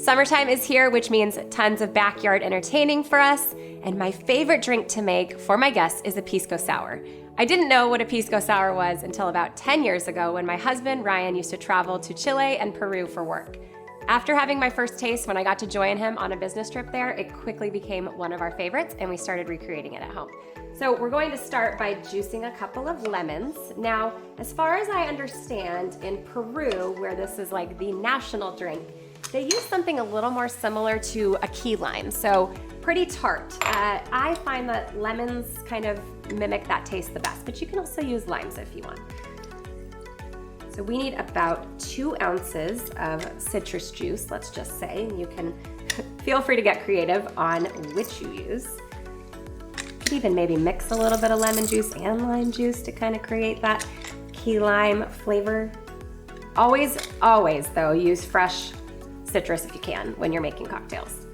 Summertime is here, which means tons of backyard entertaining for us. And my favorite drink to make for my guests is a Pisco Sour. I didn't know what a Pisco Sour was until about 10 years ago when my husband, Ryan, used to travel to Chile and Peru for work. After having my first taste, when I got to join him on a business trip there, it quickly became one of our favorites and we started recreating it at home. So we're going to start by juicing a couple of lemons. Now, as far as I understand, in Peru, where this is like the national drink, they use something a little more similar to a key lime, so pretty tart. I find that lemons kind of mimic that taste the best, but you can also use limes if you want. So we need about 2 ounces of citrus juice, let's just say. You can feel free to get creative on which you use. You could even maybe mix a little bit of lemon juice and lime juice to kind of create that key lime flavor. Always though, use fresh citrus if you can when you're making cocktails.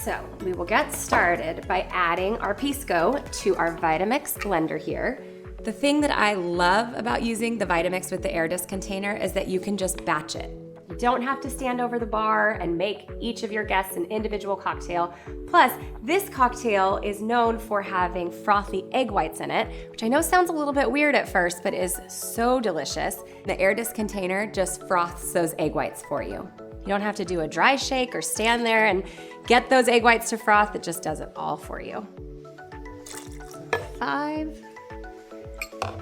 So we will get started by adding our Pisco to our Vitamix blender here. The thing that I love about using the Vitamix with the air disc container is that you can just batch it. You don't have to stand over the bar and make each of your guests an individual cocktail. Plus, this cocktail is known for having frothy egg whites in it, which I know sounds a little bit weird at first, but is so delicious. The air disc container just froths those egg whites for you. You don't have to do a dry shake or stand there and get those egg whites to froth. It just does it all for you.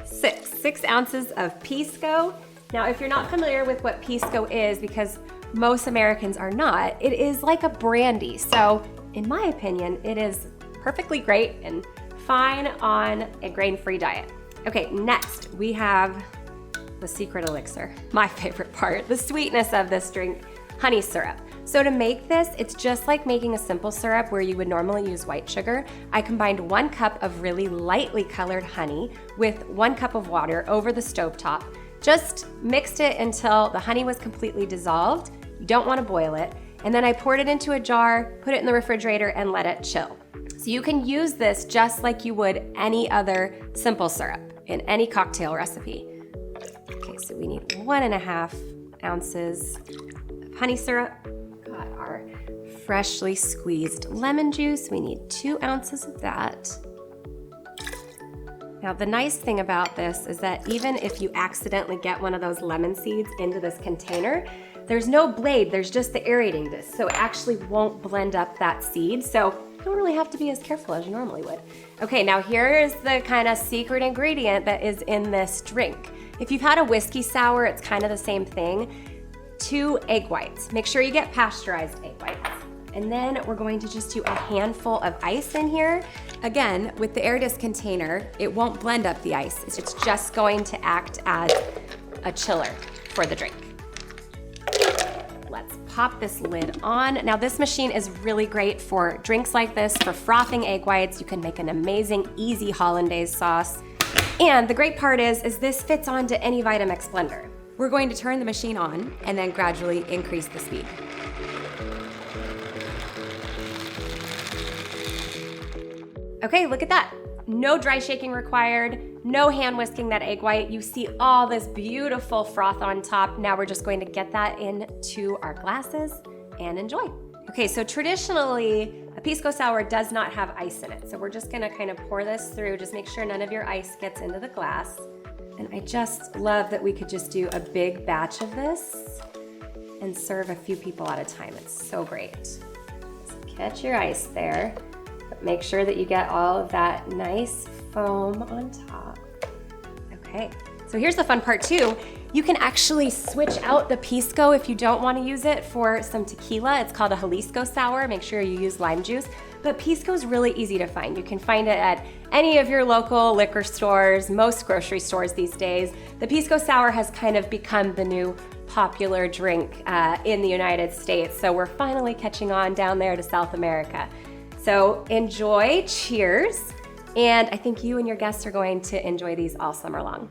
6 ounces of Pisco. Now, if you're not familiar with what Pisco is, because most Americans are not, it is like a brandy. So in my opinion, it is perfectly great and fine on a grain-free diet. Okay, next we have the secret elixir, my favorite part, the sweetness of this drink, honey syrup. So to make this, it's just like making a simple syrup where you would normally use white sugar. I combined 1 cup of really lightly colored honey with 1 cup of water over the stovetop. Just mixed it until the honey was completely dissolved. You don't want to boil it. And then I poured it into a jar, put it in the refrigerator, and let it chill. So you can use this just like you would any other simple syrup in any cocktail recipe. Okay, so we need 1.5 ounces of honey syrup. Got our freshly squeezed lemon juice. We need 2 ounces of that. Now, the nice thing about this is that even if you accidentally get one of those lemon seeds into this container, there's no blade, there's just the aerating disc, so it actually won't blend up that seed, so you don't really have to be as careful as you normally would. Okay, now here is the kind of secret ingredient that is in this drink. If you've had a whiskey sour, it's kind of the same thing. 2 egg whites. Make sure you get pasteurized egg whites. And then we're going to just do a handful of ice in here. Again, with the air disc container, it won't blend up the ice. It's just going to act as a chiller for the drink. Let's pop this lid on. Now this machine is really great for drinks like this, for frothing egg whites. You can make an amazing, easy hollandaise sauce. And the great part is this fits onto any Vitamix blender. We're going to turn the machine on and then gradually increase the speed. Okay, look at that. No dry shaking required, no hand whisking that egg white. You see all this beautiful froth on top. Now we're just going to get that into our glasses and enjoy. Okay, so traditionally, a Pisco Sour does not have ice in it. So we're just gonna kind of pour this through, just make sure none of your ice gets into the glass. And I just love that we could just do a big batch of this and serve a few people at a time. It's so great. So catch your ice there. But make sure that you get all of that nice foam on top. Okay, so here's the fun part too. You can actually switch out the Pisco if you don't want to use it for some tequila. It's called a Jalisco Sour. Make sure you use lime juice. But Pisco is really easy to find. You can find it at any of your local liquor stores, most grocery stores these days. The Pisco Sour has kind of become the new popular drink in the United States. So we're finally catching on down there to South America. So enjoy, cheers. And I think you and your guests are going to enjoy these all summer long.